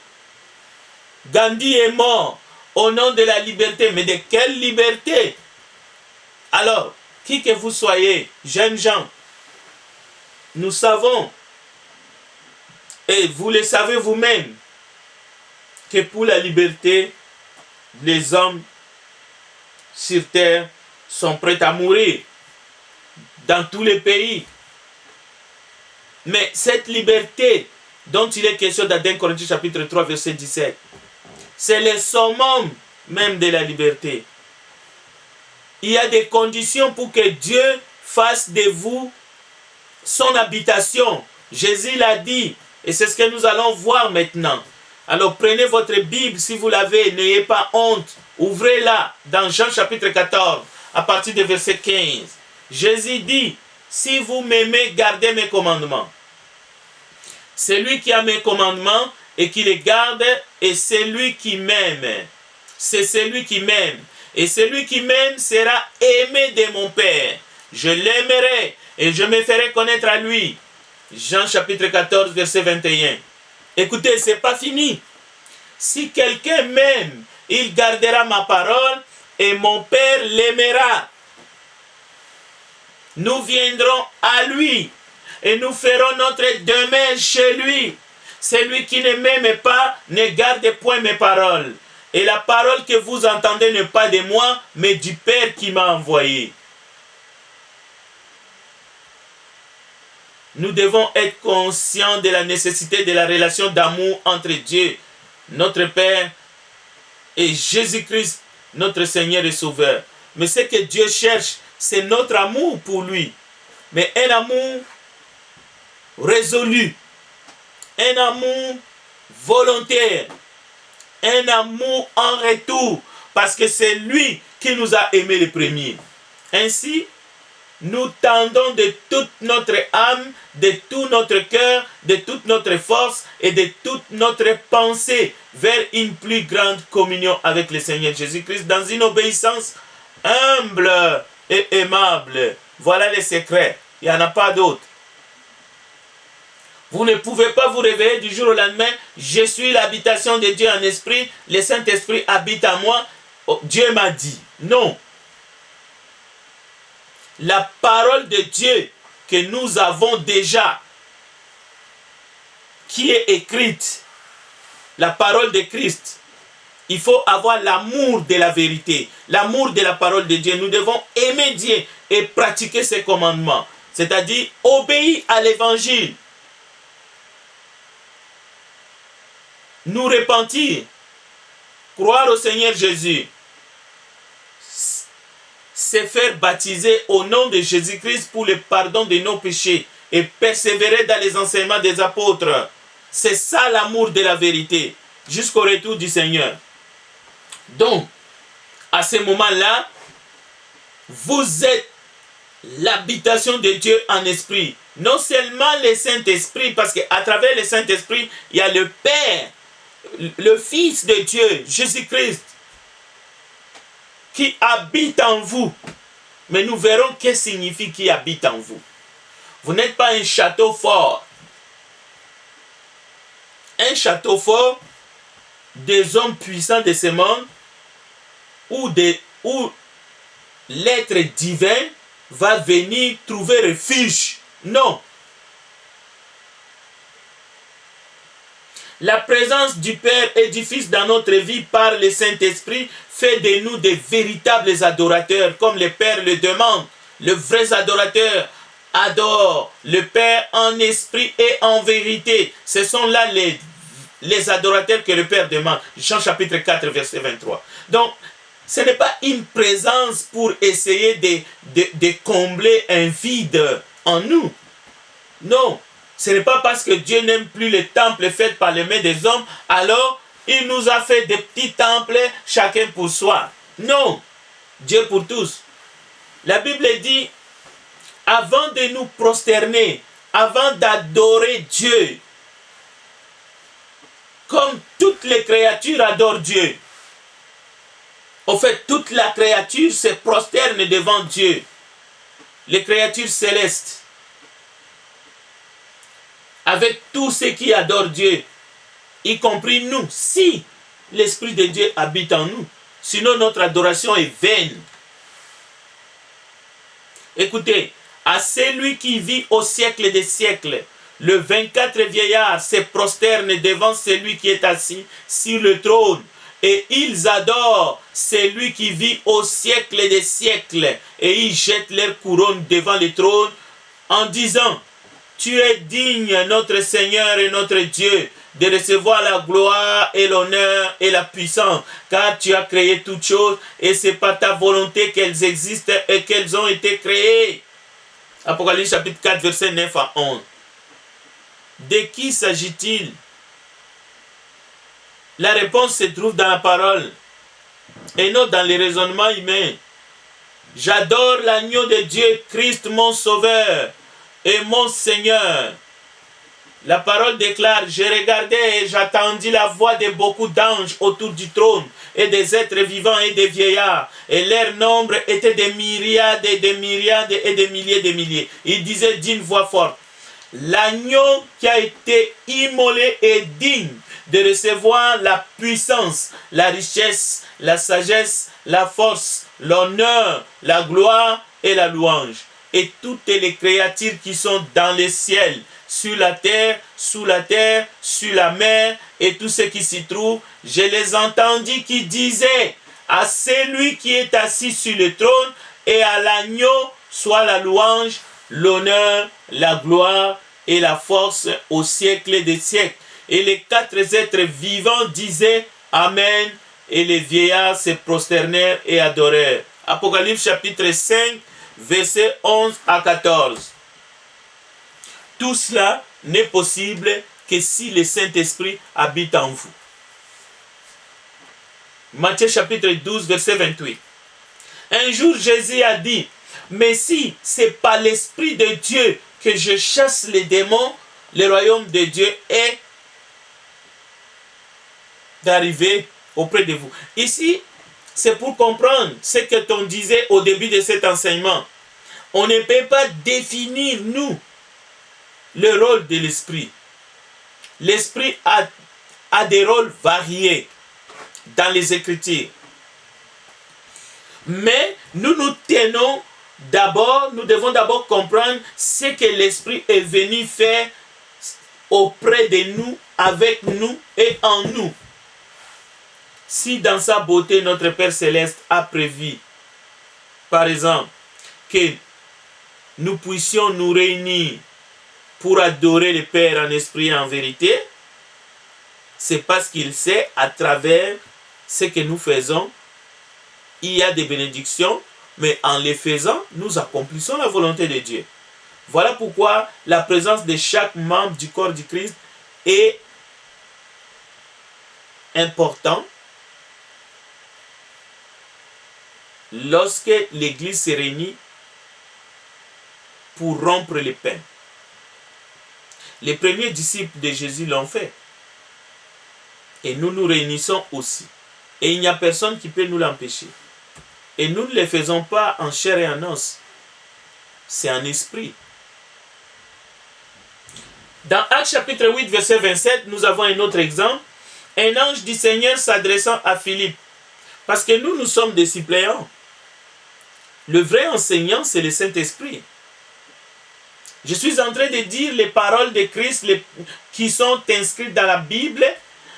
Gandhi est mort. Au nom de la liberté. Mais de quelle liberté? Alors, qui que vous soyez, jeunes gens, nous savons, et vous le savez vous-même, que pour la liberté, les hommes sur terre sont prêts à mourir dans tous les pays. Mais cette liberté dont il est question dans 2 Corinthiens chapitre 3, verset 17, c'est le summum même de la liberté. Il y a des conditions pour que Dieu fasse de vous son habitation. Jésus l'a dit, et c'est ce que nous allons voir maintenant. Alors prenez votre Bible, si vous l'avez, n'ayez pas honte. Ouvrez-la dans Jean chapitre 14, à partir du verset 15. Jésus dit, si vous m'aimez, gardez mes commandements. Celui qui a mes commandements et qui les garde est celui qui m'aime. C'est celui qui m'aime. Et celui qui m'aime sera aimé de mon Père. Je l'aimerai et je me ferai connaître à lui. Jean chapitre 14, verset 21. Écoutez, ce n'est pas fini. Si quelqu'un m'aime, il gardera ma parole et mon Père l'aimera. Nous viendrons à lui et nous ferons notre demeure chez lui. Celui qui ne m'aime pas ne garde point mes paroles. Et la parole que vous entendez n'est pas de moi, mais du Père qui m'a envoyé. Nous devons être conscients de la nécessité de la relation d'amour entre Dieu, notre Père, et Jésus-Christ, notre Seigneur et Sauveur. Mais ce que Dieu cherche, c'est notre amour pour lui. Mais un amour résolu, un amour volontaire, un amour en retour, parce que c'est lui qui nous a aimés les premiers. Ainsi, nous tendons de toute notre âme, de tout notre cœur, de toute notre force et de toute notre pensée vers une plus grande communion avec le Seigneur Jésus-Christ dans une obéissance humble et aimable. Voilà les secrets. Il n'y en a pas d'autre. Vous ne pouvez pas vous réveiller du jour au lendemain. Je suis l'habitation de Dieu en esprit. Le Saint-Esprit habite en moi. Oh, Dieu m'a dit. Non. La parole de Dieu que nous avons déjà, qui est écrite, la parole de Christ, il faut avoir l'amour de la vérité, l'amour de la parole de Dieu. Nous devons aimer Dieu et pratiquer ses commandements, c'est-à-dire obéir à l'évangile. Nous repentir, croire au Seigneur Jésus, se faire baptiser au nom de Jésus-Christ pour le pardon de nos péchés et persévérer dans les enseignements des apôtres. C'est ça l'amour de la vérité, jusqu'au retour du Seigneur. Donc, à ce moment-là, vous êtes l'habitation de Dieu en esprit. Non seulement le Saint-Esprit, parce qu'à travers le Saint-Esprit, il y a le Père, le Fils de Dieu, Jésus-Christ, qui habite en vous. Mais nous verrons ce que signifie qui habite en vous. Vous n'êtes pas un château fort. Un château fort des hommes puissants de ce monde où l'être divin va venir trouver refuge. Non. La présence du Père et du Fils dans notre vie par le Saint-Esprit fait de nous des véritables adorateurs, comme le Père le demande. Les vrais adorateurs adorent le Père en esprit et en vérité. Ce sont là les adorateurs que le Père demande. Jean chapitre 4, verset 23. Donc, ce n'est pas une présence pour essayer de combler un vide en nous. Non. Ce n'est pas parce que Dieu n'aime plus les temples faits par les mains des hommes, alors il nous a fait des petits temples, chacun pour soi. Non, Dieu pour tous. La Bible dit, avant de nous prosterner, avant d'adorer Dieu, comme toutes les créatures adorent Dieu, en fait, toute la créature se prosterne devant Dieu, les créatures célestes, avec tous ceux qui adorent Dieu, y compris nous, si l'Esprit de Dieu habite en nous. Sinon, notre adoration est vaine. Écoutez, à celui qui vit au siècle des siècles, le 24 vieillards se prosternent devant celui qui est assis sur le trône. Et ils adorent celui qui vit au siècle des siècles. Et ils jettent leur couronne devant le trône en disant, tu es digne, notre Seigneur et notre Dieu, de recevoir la gloire et l'honneur et la puissance, car tu as créé toutes choses et c'est par ta volonté qu'elles existent et qu'elles ont été créées. Apocalypse chapitre 4, verset 9 à 11. De qui s'agit-il? La réponse se trouve dans la parole et non dans les raisonnements humains. J'adore l'agneau de Dieu, Christ mon sauveur et mon Seigneur. La parole déclare, j'ai regardé et j'attendis la voix de beaucoup d'anges autour du trône et des êtres vivants et des vieillards. Et leur nombre était des myriades et des myriades et des milliers de milliers. Ils disaient d'une voix forte, l'agneau qui a été immolé est digne de recevoir la puissance, la richesse, la sagesse, la force, l'honneur, la gloire et la louange. Et toutes les créatures qui sont dans les ciels, sur la terre, sous la terre, sur la mer, et tout ce qui s'y trouve, je les entendis qui disaient, à celui qui est assis sur le trône et à l'agneau, soit la louange, l'honneur, la gloire et la force au siècle des siècles. Et les quatre êtres vivants disaient, Amen, et les vieillards se prosternèrent et adorèrent. Apocalypse chapitre 5, versets 11 à 14. Tout cela n'est possible que si le Saint-Esprit habite en vous. Matthieu chapitre 12, verset 28. Un jour, Jésus a dit, mais si c'est par l'Esprit de Dieu que je chasse les démons, le royaume de Dieu est d'arriver auprès de vous. Ici, c'est pour comprendre ce que l'on disait au début de cet enseignement. On ne peut pas définir, nous, le rôle de l'esprit. L'esprit a des rôles variés dans les Écritures. Mais nous devons d'abord comprendre ce que l'esprit est venu faire auprès de nous, avec nous et en nous. Si dans sa beauté, notre Père Céleste a prévu, par exemple, que nous puissions nous réunir pour adorer le Père en esprit et en vérité, c'est parce qu'il sait, à travers ce que nous faisons, il y a des bénédictions, mais en les faisant, nous accomplissons la volonté de Dieu. Voilà pourquoi la présence de chaque membre du corps du Christ est importante lorsque l'Église se réunit pour rompre les pains. Les premiers disciples de Jésus l'ont fait. Et nous nous réunissons aussi. Et il n'y a personne qui peut nous l'empêcher. Et nous ne le faisons pas en chair et en os. C'est en esprit. Dans Actes chapitre 8, verset 27, nous avons un autre exemple. Un ange du Seigneur s'adressant à Philippe. Parce que nous sommes des suppléants. Le vrai enseignant, c'est le Saint-Esprit. Je suis en train de dire les paroles de Christ qui sont inscrites dans la Bible,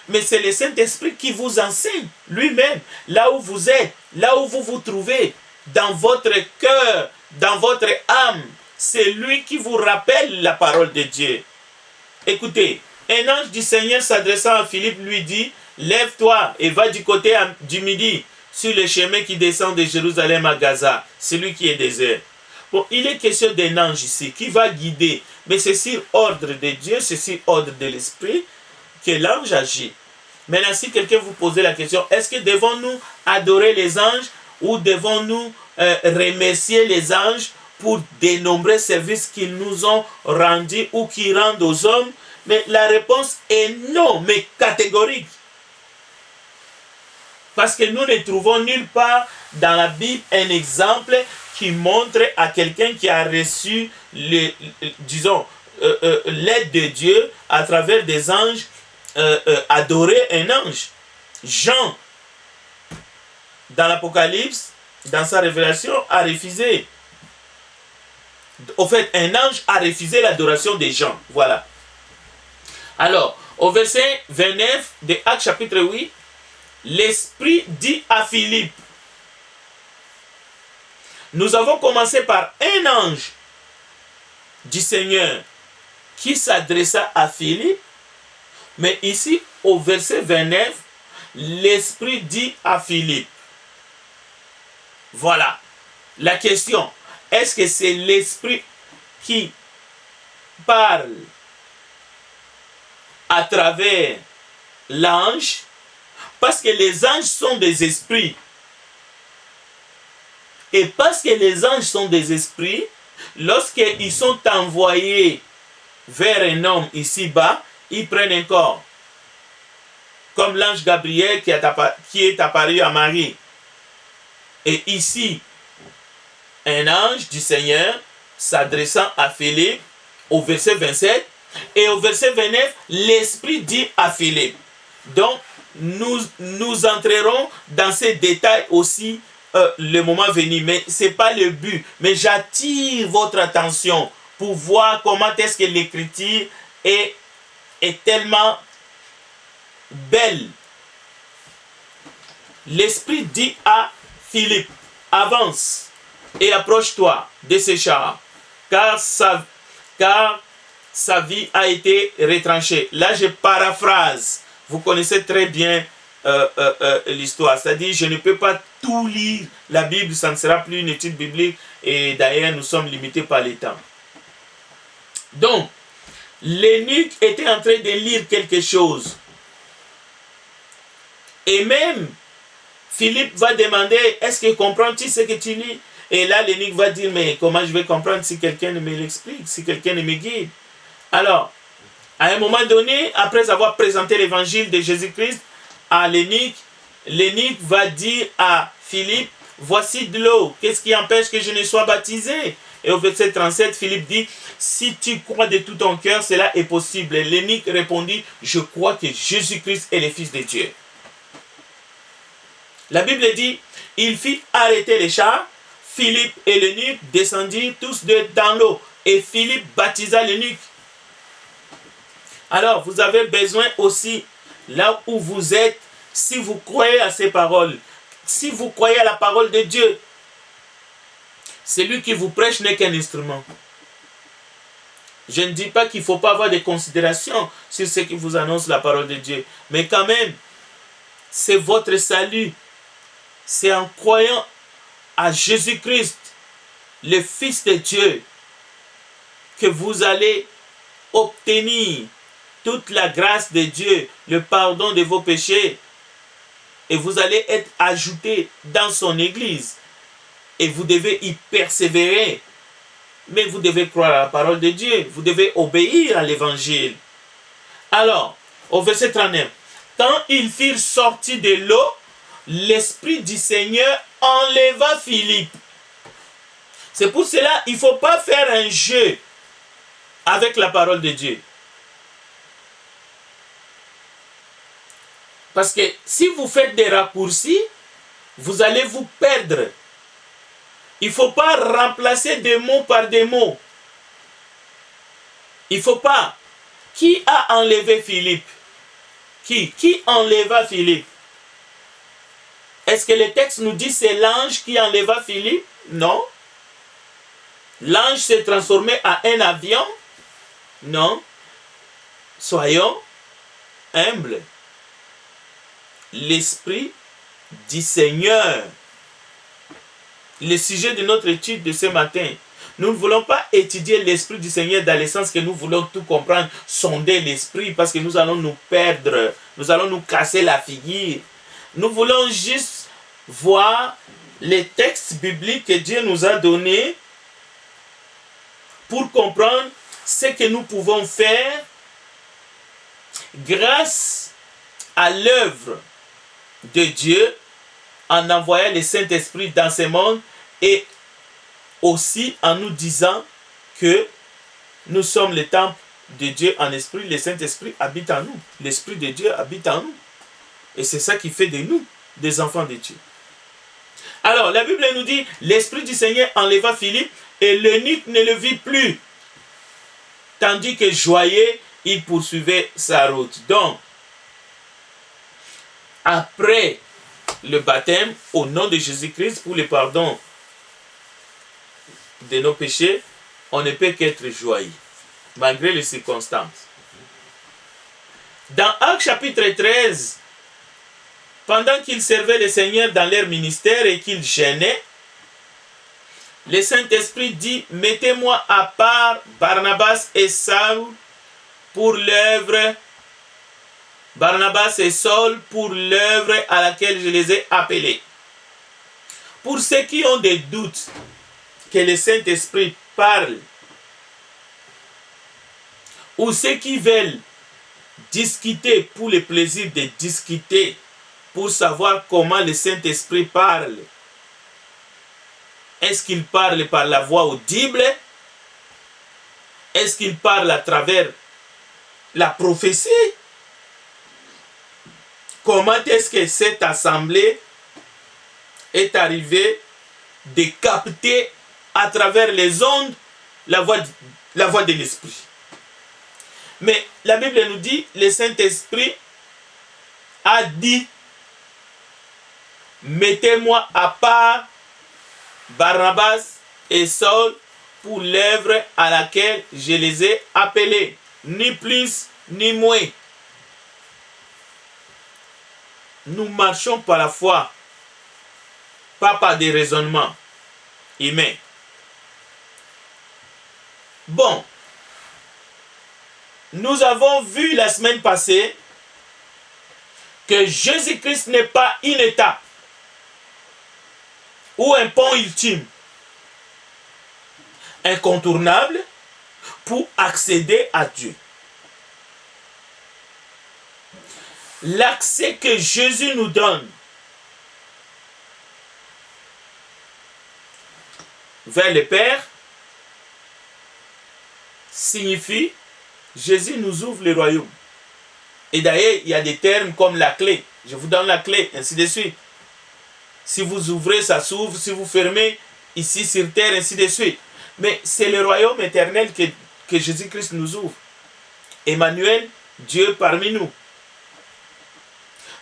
mais c'est le Saint-Esprit qui vous enseigne lui-même, là où vous êtes, là où vous vous trouvez, dans votre cœur, dans votre âme. C'est lui qui vous rappelle la parole de Dieu. Écoutez, un ange du Seigneur s'adressant à Philippe lui dit, « Lève-toi et va du côté du midi, sur le chemin qui descend de Jérusalem à Gaza, celui qui est désert. » Bon, il est question d'un ange ici qui va guider, mais c'est sur ordre de Dieu, c'est sur ordre de l'Esprit que l'ange agit. Maintenant, si quelqu'un vous posait la question, est-ce que devons-nous adorer les anges ou devons-nous remercier les anges pour des nombreux services qu'ils nous ont rendus ou qu'ils rendent aux hommes? Mais la réponse est non, mais catégorique. Parce que nous ne trouvons nulle part dans la Bible un exemple qui montre à quelqu'un qui a reçu l'aide de Dieu à travers des anges, adorer un ange. Jean, dans l'Apocalypse, dans sa révélation, a refusé. Au fait, un ange a refusé l'adoration des gens. Voilà. Alors, au verset 29 de Actes chapitre 8, l'Esprit dit à Philippe, nous avons commencé par un ange du Seigneur qui s'adressa à Philippe, mais ici, au verset 29, l'Esprit dit à Philippe. Voilà. La question, est-ce que c'est l'Esprit qui parle à travers l'ange? Parce que les anges sont des esprits. Et parce que les anges sont des esprits, lorsqu'ils sont envoyés vers un homme ici-bas, ils prennent un corps. Comme l'ange Gabriel qui est apparu à Marie. Et ici, un ange du Seigneur s'adressant à Philippe au verset 27. Et au verset 29, l'Esprit dit à Philippe. Donc, nous entrerons dans ces détails aussi le moment venu, mais ce n'est pas le but. Mais j'attire votre attention pour voir comment est-ce que l'écriture est tellement belle. L'Esprit dit à Philippe, avance et approche-toi de ces chars, car sa vie a été retranchée. Là, je paraphrase. Vous connaissez très bien l'histoire. C'est-à-dire, je ne peux pas tout lire la Bible, ça ne sera plus une étude biblique. Et d'ailleurs, nous sommes limités par les temps. Donc, l'eunuque était en train de lire quelque chose. Et même, Philippe va demander, est-ce que comprends-tu ce que tu lis? Et là, l'eunuque va dire, mais comment je vais comprendre si quelqu'un ne me l'explique, si quelqu'un ne me guide? Alors, à un moment donné, après avoir présenté l'évangile de Jésus-Christ à l'eunuque, l'eunuque va dire à Philippe, voici de l'eau, qu'est-ce qui empêche que je ne sois baptisé? Et au verset 37, Philippe dit, si tu crois de tout ton cœur, cela est possible. Et l'eunuque répondit, je crois que Jésus-Christ est le Fils de Dieu. La Bible dit, il fit arrêter les chars, Philippe et l'eunuque descendirent tous deux dans l'eau, et Philippe baptisa l'eunuque. Alors, vous avez besoin aussi, là où vous êtes, si vous croyez à ces paroles, si vous croyez à la parole de Dieu, celui qui vous prêche n'est qu'un instrument. Je ne dis pas qu'il ne faut pas avoir de considération sur ce qui vous annonce la parole de Dieu, mais quand même, c'est votre salut. C'est en croyant à Jésus-Christ, le Fils de Dieu, que vous allez obtenir toute la grâce de Dieu, le pardon de vos péchés, et vous allez être ajouté dans son Église. Et vous devez y persévérer. Mais vous devez croire à la parole de Dieu. Vous devez obéir à l'Évangile. Alors, au verset 39, quand ils firent sortir de l'eau, l'Esprit du Seigneur enleva Philippe. C'est pour cela qu'il ne faut pas faire un jeu avec la parole de Dieu. Parce que si vous faites des raccourcis, vous allez vous perdre. Il ne faut pas remplacer des mots par des mots. Il ne faut pas. Qui a enlevé Philippe? Qui enleva Philippe? Est-ce que le texte nous dit c'est l'ange qui enleva Philippe? Non. L'ange s'est transformé en un avion? Non. Soyons humbles. L'Esprit du Seigneur. Le sujet de notre étude de ce matin. Nous ne voulons pas étudier l'Esprit du Seigneur dans le sens que nous voulons tout comprendre, sonder l'Esprit, parce que nous allons nous perdre, nous allons nous casser la figure. Nous voulons juste voir les textes bibliques que Dieu nous a donnés pour comprendre ce que nous pouvons faire grâce à l'œuvre de Dieu en envoyant le Saint-Esprit dans ce monde et aussi en nous disant que nous sommes le temple de Dieu en esprit, le Saint-Esprit habite en nous. L'Esprit de Dieu habite en nous. Et c'est ça qui fait de nous des enfants de Dieu. Alors, la Bible nous dit, l'Esprit du Seigneur enleva Philippe et l'eunuque ne le vit plus. Tandis que joyeux, il poursuivait sa route. Donc, après le baptême, au nom de Jésus-Christ, pour le pardon de nos péchés, on ne peut qu'être joyeux, malgré les circonstances. Dans Actes chapitre 13, pendant qu'ils servaient le Seigneur dans leur ministère et qu'ils gênaient, le Saint-Esprit dit, mettez-moi à part Barnabas et Saul pour l'œuvre, Barnabas et Saul pour l'œuvre à laquelle je les ai appelés. Pour ceux qui ont des doutes que le Saint-Esprit parle, ou ceux qui veulent discuter pour le plaisir de discuter, pour savoir comment le Saint-Esprit parle. Est-ce qu'il parle par la voix audible? Est-ce qu'il parle à travers la prophétie? Comment est-ce que cette assemblée est arrivée de capter à travers les ondes la voix de l'Esprit? Mais la Bible nous dit, le Saint-Esprit a dit, mettez-moi à part Barnabas et Saul pour l'œuvre à laquelle je les ai appelés, ni plus ni moins. Nous marchons par la foi, pas par des raisonnements humains. Bon, nous avons vu la semaine passée que Jésus-Christ n'est pas une étape ou un pont ultime, incontournable pour accéder à Dieu. L'accès que Jésus nous donne vers le Père signifie Jésus nous ouvre le royaume. Et d'ailleurs, il y a des termes comme la clé. Je vous donne la clé, ainsi de suite. Si vous ouvrez, ça s'ouvre. Si vous fermez, ici sur terre, ainsi de suite. Mais c'est le royaume éternel que Jésus-Christ nous ouvre. Emmanuel, Dieu parmi nous.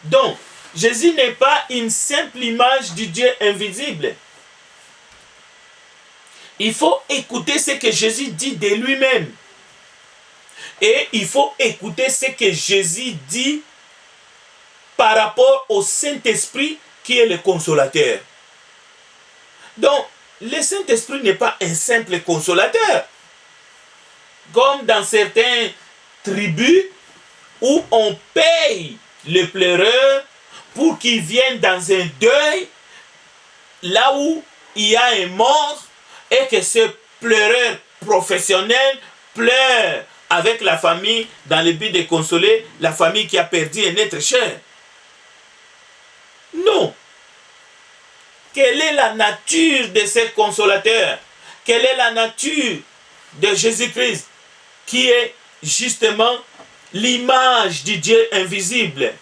Donc, Jésus n'est pas une simple image du Dieu invisible. Il faut écouter ce que Jésus dit de lui-même. Et il faut écouter ce que Jésus dit par rapport au Saint-Esprit qui est le consolateur. Donc, le Saint-Esprit n'est pas un simple consolateur. Comme dans certaines tribus où on paye les pleureurs pour qu'ils viennent dans un deuil, là où il y a un mort, et que ce pleureur professionnel pleure avec la famille dans le but de consoler la famille qui a perdu un être cher. Non. Quelle est la nature de ce consolateur? Quelle est la nature de Jésus-Christ qui est justement l'image du Dieu invisible?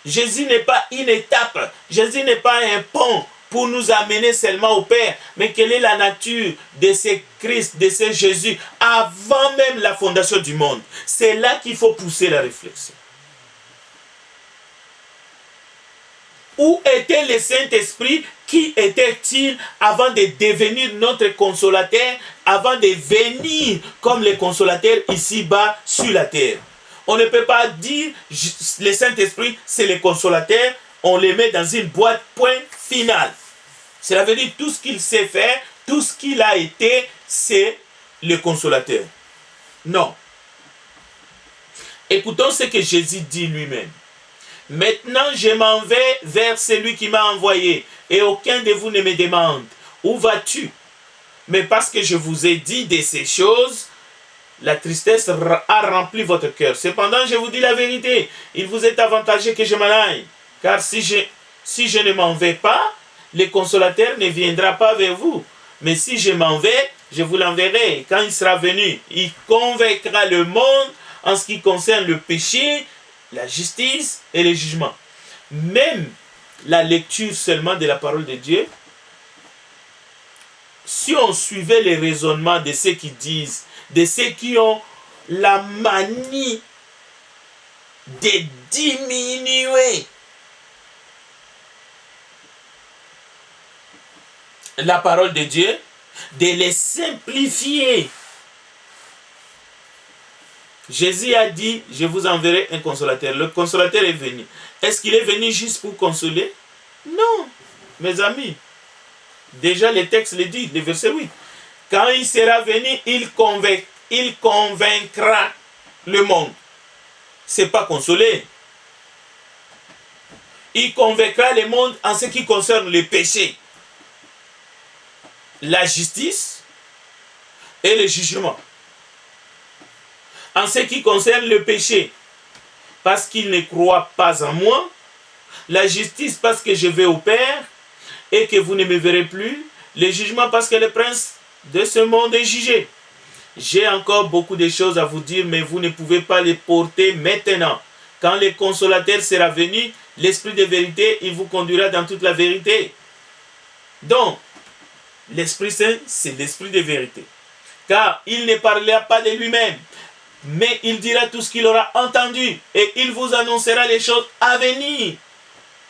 Jésus n'est pas une étape. Jésus n'est pas un pont pour nous amener seulement au Père. Mais quelle est la nature de ce Christ, de ce Jésus, avant même la fondation du monde? C'est là qu'il faut pousser la réflexion. Où était le Saint-Esprit? Qui était-il avant de devenir notre consolateur, avant de venir comme le consolateur ici-bas sur la terre? On ne peut pas dire le Saint-Esprit, c'est le consolateur, on le met dans une boîte, point final. Cela veut dire tout ce qu'il sait faire, tout ce qu'il a été, c'est le consolateur. Non. Écoutons ce que Jésus dit lui-même. Maintenant, je m'en vais vers celui qui m'a envoyé, et aucun de vous ne me demande, où vas-tu? Mais parce que je vous ai dit de ces choses, la tristesse a rempli votre cœur. Cependant, je vous dis la vérité, il vous est avantageux que je m'en aille, car si je ne m'en vais pas, le consolateur ne viendra pas vers vous. Mais si je m'en vais, je vous l'enverrai. Quand il sera venu, il convaincra le monde en ce qui concerne le péché, la justice et le jugement. Même la lecture seulement de la parole de Dieu, si on suivait les raisonnements de ceux qui disent, de ceux qui ont la manie de diminuer la parole de Dieu, de les simplifier. Jésus a dit, je vous enverrai un consolateur. Le consolateur est venu. Est-ce qu'il est venu juste pour consoler? Non, mes amis. Déjà, le texte le dit, le verset 8. Quand il sera venu, il convaincra le monde. Ce n'est pas consoler. Il convaincra le monde en ce qui concerne le péché, la justice et le jugement. En ce qui concerne le péché, parce qu'il ne croit pas en moi, la justice parce que je vais au Père et que vous ne me verrez plus, le jugement parce que le prince de ce monde est jugé. J'ai encore beaucoup de choses à vous dire, mais vous ne pouvez pas les porter maintenant. Quand le consolateur sera venu, l'esprit de vérité, il vous conduira dans toute la vérité. Donc, l'Esprit Saint, c'est l'esprit de vérité. Car il ne parlera pas de lui-même, mais il dira tout ce qu'il aura entendu et il vous annoncera les choses à venir.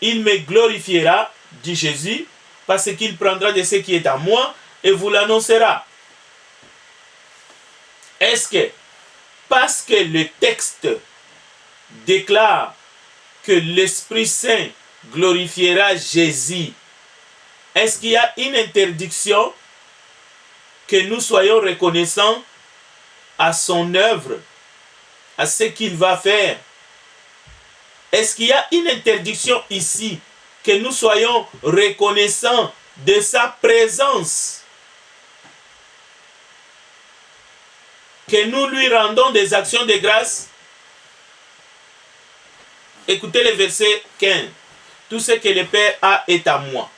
Il me glorifiera, dit Jésus, parce qu'il prendra de ce qui est à moi et vous l'annoncera. Est-ce que, parce que le texte déclare que l'Esprit Saint glorifiera Jésus, est-ce qu'il y a une interdiction que nous soyons reconnaissants à son œuvre, à ce qu'il va faire? Est-ce qu'il y a une interdiction ici que nous soyons reconnaissants de sa présence? Que nous lui rendons des actions de grâce? Écoutez le verset 15. Tout ce que le Père a est à moi.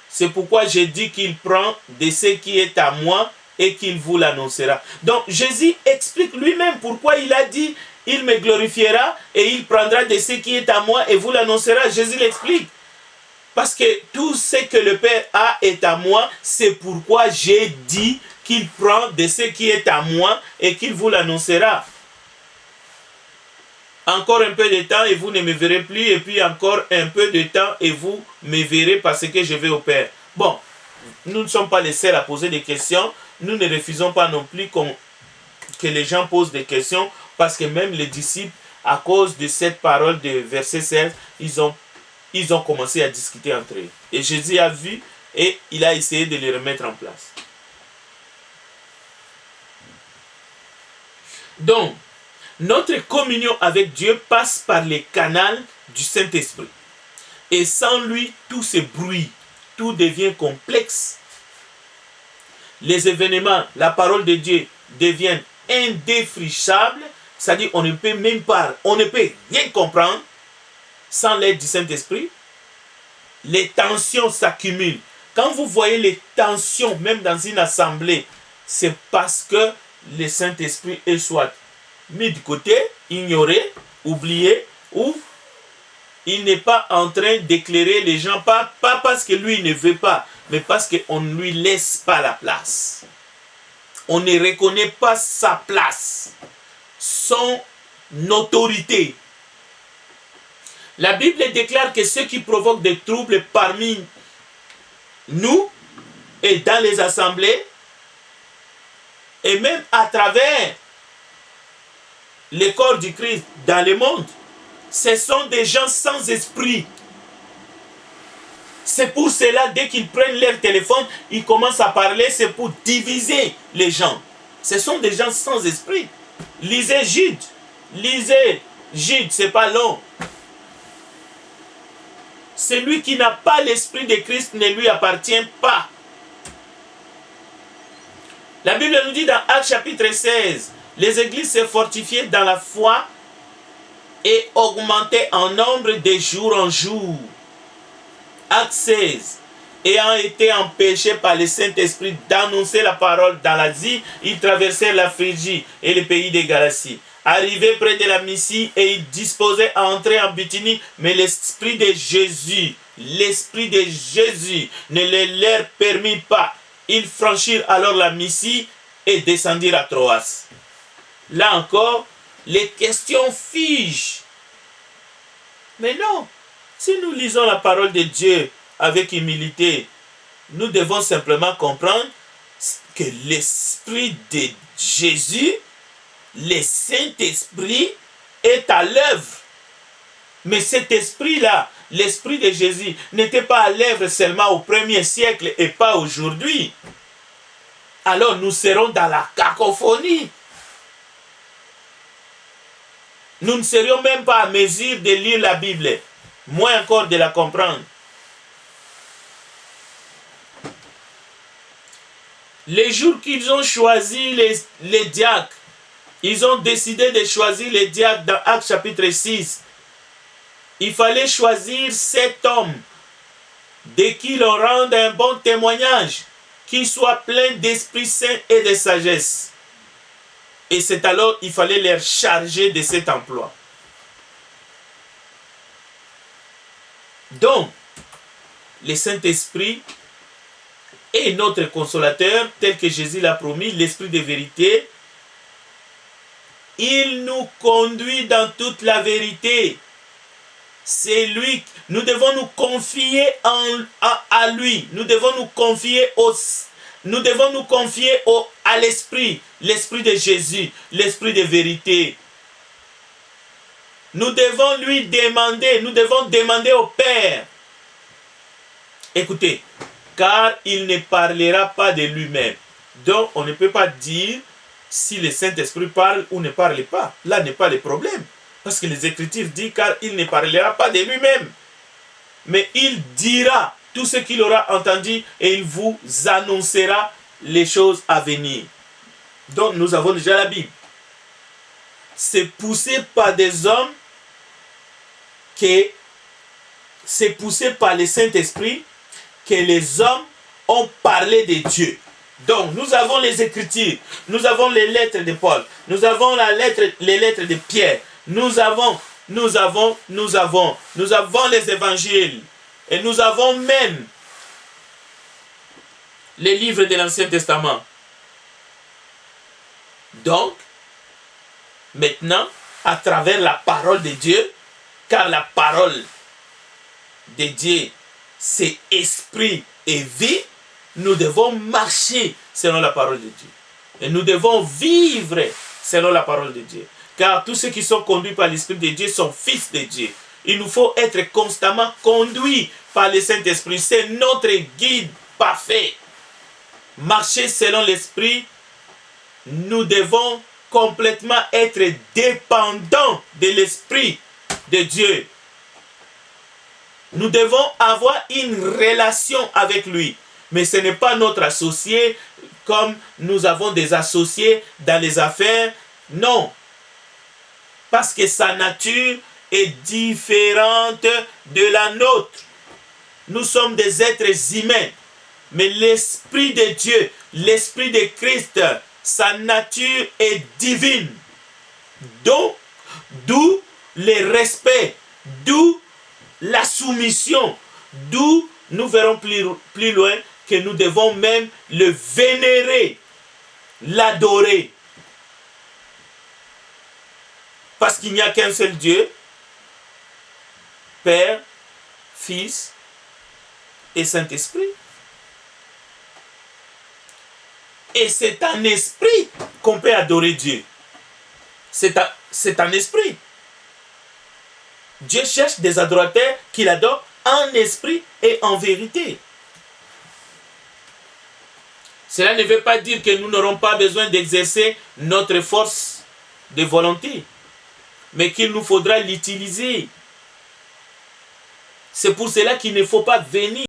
C'est pourquoi j'ai dit qu'il prend de ce qui est à moi et qu'il vous l'annoncera. Donc Jésus explique lui-même pourquoi il a dit il me glorifiera et il prendra de ce qui est à moi et vous l'annoncera. Jésus l'explique. Parce que tout ce que le Père a est à moi, c'est pourquoi j'ai dit qu'il prend de ce qui est à moi et qu'il vous l'annoncera. Encore un peu de temps et vous ne me verrez plus, et puis encore un peu de temps et vous me verrez parce que je vais au Père. Bon, nous ne sommes pas les seuls à poser des questions. Nous ne refusons pas non plus que les gens posent des questions, parce que même les disciples, à cause de cette parole de verset 16, ils ont commencé à discuter entre eux. Et Jésus a vu et il a essayé de les remettre en place. Donc, notre communion avec Dieu passe par les canaux du Saint-Esprit. Et sans lui, tout se brouille, tout devient complexe. Les événements, la parole de Dieu deviennent indéfrichables, c'est-à-dire on ne peut même pas, on ne peut rien comprendre sans l'aide du Saint-Esprit. Les tensions s'accumulent. Quand vous voyez les tensions, même dans une assemblée, c'est parce que le Saint-Esprit est soit mis de côté, ignoré, oublié, ou il n'est pas en train d'éclairer les gens, pas parce que lui ne veut pas, mais parce qu'on ne lui laisse pas la place. On ne reconnaît pas sa place, son autorité. La Bible déclare que ceux qui provoquent des troubles parmi nous et dans les assemblées, et même à travers le corps du Christ dans le monde, ce sont des gens sans esprit. C'est pour cela, dès qu'ils prennent leur téléphone, ils commencent à parler, c'est pour diviser les gens. Ce sont des gens sans esprit. Lisez Jude. Lisez Jude, c'est pas long. Celui qui n'a pas l'esprit de Christ ne lui appartient pas. La Bible nous dit dans Actes chapitre 16, les églises se fortifiaient dans la foi et augmentaient en nombre de jour en jour. Acte 16. Ayant été empêchés par le Saint-Esprit d'annoncer la parole dans l'Asie, ils traversèrent la Phrygie et le pays des Galaties. Arrivés près de la Mysie, et ils disposaient à entrer en Bithynie, mais l'Esprit de Jésus ne le leur permit pas. Ils franchirent alors la Mysie et descendirent à Troas. Là encore, les questions figent. Mais non, si nous lisons la parole de Dieu avec humilité, nous devons simplement comprendre que l'Esprit de Jésus, le Saint-Esprit, est à l'œuvre. Mais cet esprit-là, l'Esprit de Jésus, n'était pas à l'œuvre seulement au 1er siècle et pas aujourd'hui. Alors nous serons dans la cacophonie. Nous ne serions même pas à mesure de lire la Bible, moins encore de la comprendre. Les jours qu'ils ont choisi les diacres, ils ont décidé de choisir les diacres dans Actes chapitre 6. Il fallait choisir 7 hommes de qui l'on rende un bon témoignage, qui soient pleins d'Esprit Saint et de sagesse. Et c'est alors il fallait les charger de cet emploi. Donc, le Saint-Esprit est notre consolateur, tel que Jésus l'a promis, l'Esprit de vérité. Il nous conduit dans toute la vérité. C'est lui. Nous devons nous confier à lui. Nous devons nous confier à l'Esprit, l'Esprit de Jésus, l'Esprit de vérité. Nous devons lui demander, nous devons demander au Père. Écoutez, car il ne parlera pas de lui-même. Donc, on ne peut pas dire si le Saint-Esprit parle ou ne parle pas. Là n'est pas le problème. Parce que les Écritures disent car il ne parlera pas de lui-même. Mais il dira tout ce qu'il aura entendu et il vous annoncera les choses à venir. Donc, nous avons déjà la Bible. C'est poussé par des hommes c'est poussé par le Saint-Esprit que les hommes ont parlé de Dieu. Donc, nous avons les Écritures, nous avons les lettres de Paul, nous avons les lettres de Pierre, nous avons les évangiles, et nous avons même les livres de l'Ancien Testament. Donc, maintenant, à travers la parole de Dieu, car la parole de Dieu, c'est esprit et vie, nous devons marcher selon la parole de Dieu. Et nous devons vivre selon la parole de Dieu. Car tous ceux qui sont conduits par l'Esprit de Dieu sont fils de Dieu. Il nous faut être constamment conduits par le Saint-Esprit. C'est notre guide parfait. Marcher selon l'Esprit, nous devons complètement être dépendants de l'Esprit de Dieu. Nous devons avoir une relation avec lui. Mais ce n'est pas notre associé comme nous avons des associés dans les affaires. Non. Parce que sa nature est différente de la nôtre. Nous sommes des êtres humains. Mais l'Esprit de Dieu, l'Esprit de Christ, sa nature est divine. Donc, d'où le respect, d'où la soumission, d'où nous verrons plus loin que nous devons même le vénérer, l'adorer. Parce qu'il n'y a qu'un seul Dieu, Père, Fils et Saint-Esprit. Et c'est en esprit qu'on peut adorer Dieu. C'est en esprit. Dieu cherche des adorateurs qui l'adorent en esprit et en vérité. Cela ne veut pas dire que nous n'aurons pas besoin d'exercer notre force de volonté, mais qu'il nous faudra l'utiliser. C'est pour cela qu'il ne faut pas venir